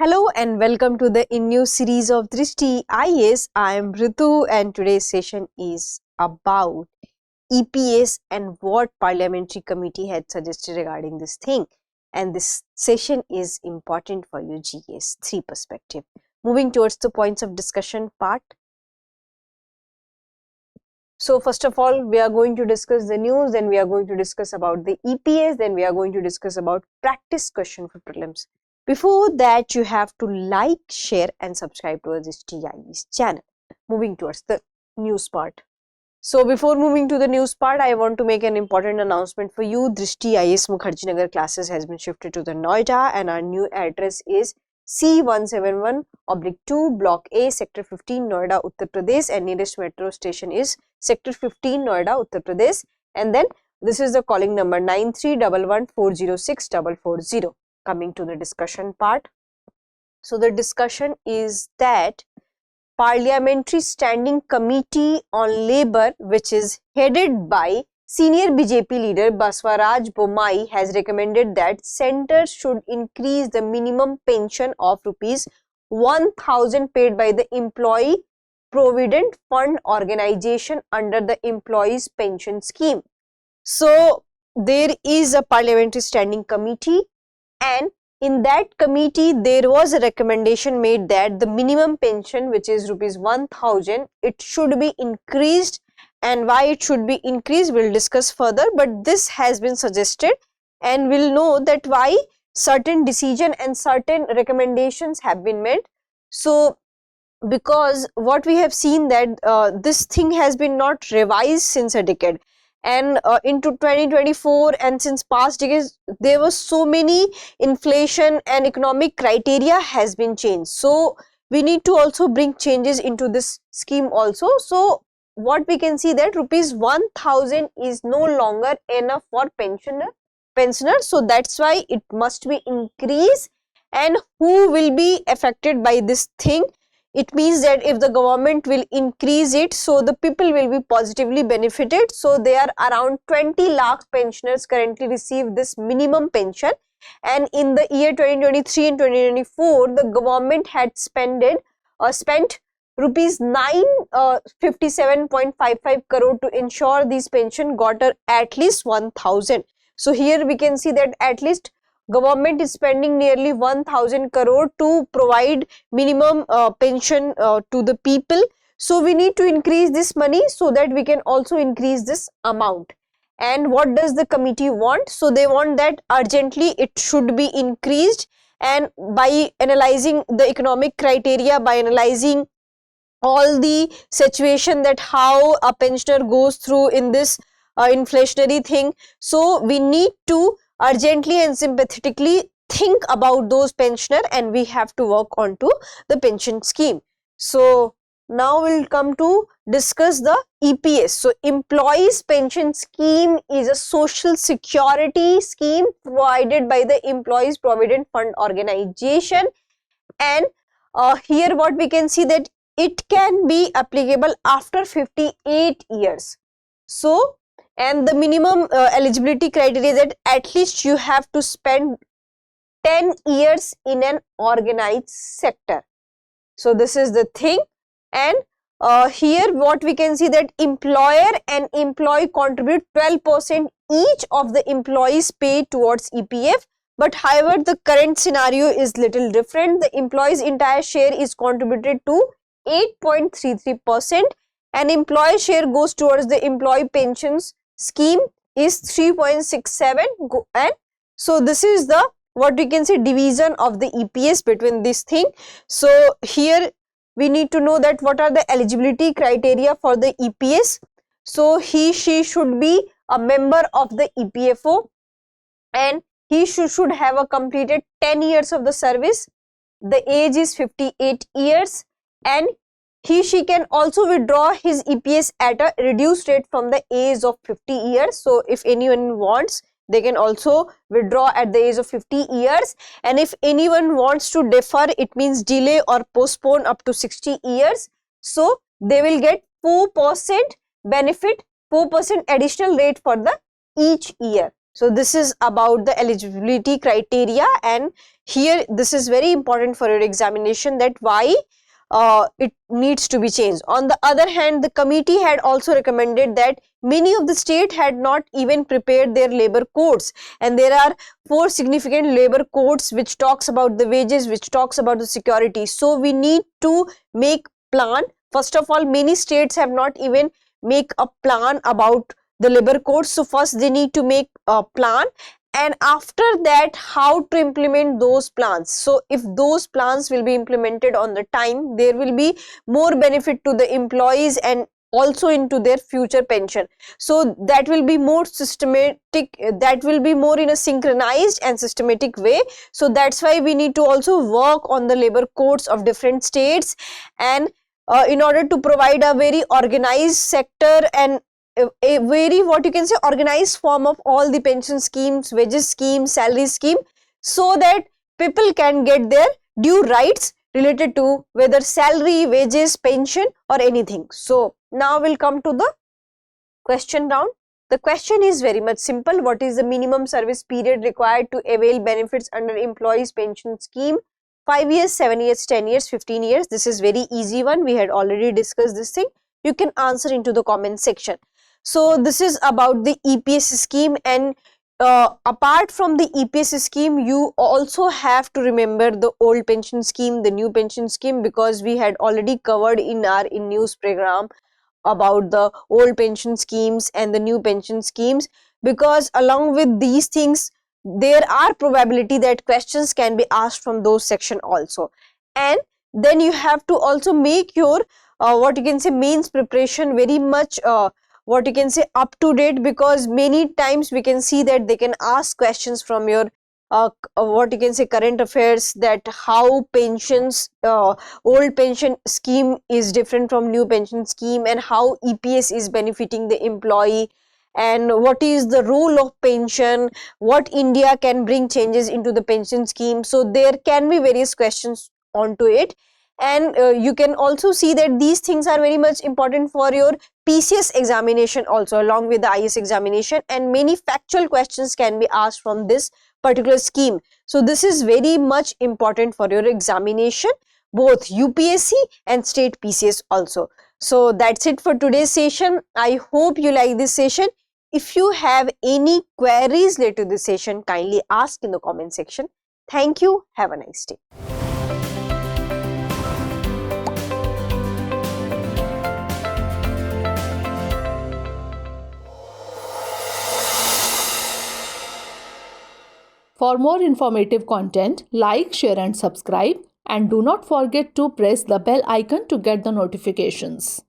Hello and welcome to the InNews series of Drishti IAS. I am Ritu and today's session is about EPS and what Parliamentary Committee had suggested regarding this thing. And this session is important for your GS 3 perspective. Moving towards the points of discussion part. So first of all, we are going to discuss the news, then we are going to discuss about the EPS, then we are going to discuss about practice question for prelims. Before that, you have to like, share and subscribe to our Drishti IAS channel. Moving towards the news part. So before moving to the news part, I want to make an important announcement for you. Drishti IAS Mukherjee Nagar classes has been shifted to the Noida and our new address is C171/2 Block A, Sector 15, Noida, Uttar Pradesh, and nearest metro station is Sector 15, Noida, Uttar Pradesh. And then this is the calling number 9311406440. Coming to the discussion part. So the discussion is that Parliamentary Standing Committee on Labour, which is headed by senior BJP leader Basavaraj Bommai, has recommended that centre should increase the minimum pension of ₹1,000 paid by the Employee Provident Fund Organisation under the Employees Pension Scheme. So there is a Parliamentary Standing Committee, and in that committee there was a recommendation made that the minimum pension, which is ₹1,000, it should be increased. And why it should be increased, we'll discuss further, but this has been suggested and we'll know that why certain decision and certain recommendations have been made. So because what we have seen that this thing has been not revised since a decade, and into 2024 and since past decades there was so many inflation and economic criteria has been changed. So we need to also bring changes into this scheme also. So what we can see that ₹1,000 is no longer enough for pensioners. So that's why it must be increased. And who will be affected by this thing? It means that if the government will increase it, so the people will be positively benefited. So there are around 20 lakh pensioners currently receive this minimum pension. And in the year 2023 and 2024, the government had spent ₹957.55 crore to ensure these pension got at least 1,000. So here we can see that at least government is spending nearly 1,000 crore to provide minimum pension to the people. So we need to increase this money so that we can also increase this amount. And what does the committee want? So they want that urgently it should be increased, and by analyzing the economic criteria, by analyzing all the situation that how a pensioner goes through in this inflationary thing, so we need to urgently and sympathetically think about those pensioners and we have to work on to the pension scheme. So now we'll come to discuss the EPS. So Employees Pension Scheme is a social security scheme provided by the Employees Provident Fund Organisation, and here what we can see that it can be applicable after 58 years. So and the minimum eligibility criteria that at least you have to spend 10 years in an organized sector. So this is the thing. And here what we can see that employer and employee contribute 12% each of the employees pay towards EPF. But however, the current scenario is little different. The employee's entire share is contributed to 8.33%, and employee share goes towards the employee pensions scheme is 3.67, and so this is the what we can say division of the EPS between this thing. So here we need to know that what are the eligibility criteria for the EPS. So she should be a member of the EPFO, and he should have a completed 10 years of the service. The age is 58 years, and she can also withdraw his EPS at a reduced rate from the age of 50 years. So if anyone wants, they can also withdraw at the age of 50 years. And if anyone wants to defer, it means delay or postpone up to 60 years. So they will get 4% benefit, 4% additional rate for the each year. So this is about the eligibility criteria, and here this is very important for your examination, that why it needs to be changed. On the other hand, the committee had also recommended that many of the states had not even prepared their labor codes, and there are 4 significant labor codes which talks about the wages, which talks about the security. So we need to make plan. First of all, many states have not even make a plan about the labor codes. So first they need to make a plan, and after that how to implement those plans. So if those plans will be implemented on the time, there will be more benefit to the employees and also into their future pension. So that will be more systematic, that will be more in a synchronized and systematic way. So that's why we need to also work on the labor codes of different states, and in order to provide a very organized sector and a very, what you can say, organized form of all the pension schemes, wages scheme, salary scheme, so that people can get their due rights related to whether salary, wages, pension or anything. So now we'll come to the question round. The question is very much simple. What is the minimum service period required to avail benefits under employees pension scheme? 5 years, 7 years, 10 years, 15 years. This is very easy one. We had already discussed this thing. You can answer into the comment section. So this is about the EPS scheme, and apart from the EPS scheme, you also have to remember the old pension scheme, the new pension scheme, because we had already covered in our InNews program about the old pension schemes and the new pension schemes, because along with these things there are probability that questions can be asked from those section also. And then you have to also make your what you can say mains preparation very much what you can say up to date, because many times we can see that they can ask questions from your what you can say current affairs, that how pensions old pension scheme is different from new pension scheme, and how EPS is benefiting the employee, and what is the role of pension, what India can bring changes into the pension scheme. So there can be various questions onto it, and you can also see that these things are very much important for your PCS examination also, along with the IS examination, and many factual questions can be asked from this particular scheme. So this is very much important for your examination, both UPSC and state PCS also. So that's it for today's session. I hope you like this session. If you have any queries related to this session, kindly ask in the comment section. Thank you. Have a nice day. For more informative content, like, share and subscribe, and do not forget to press the bell icon to get the notifications.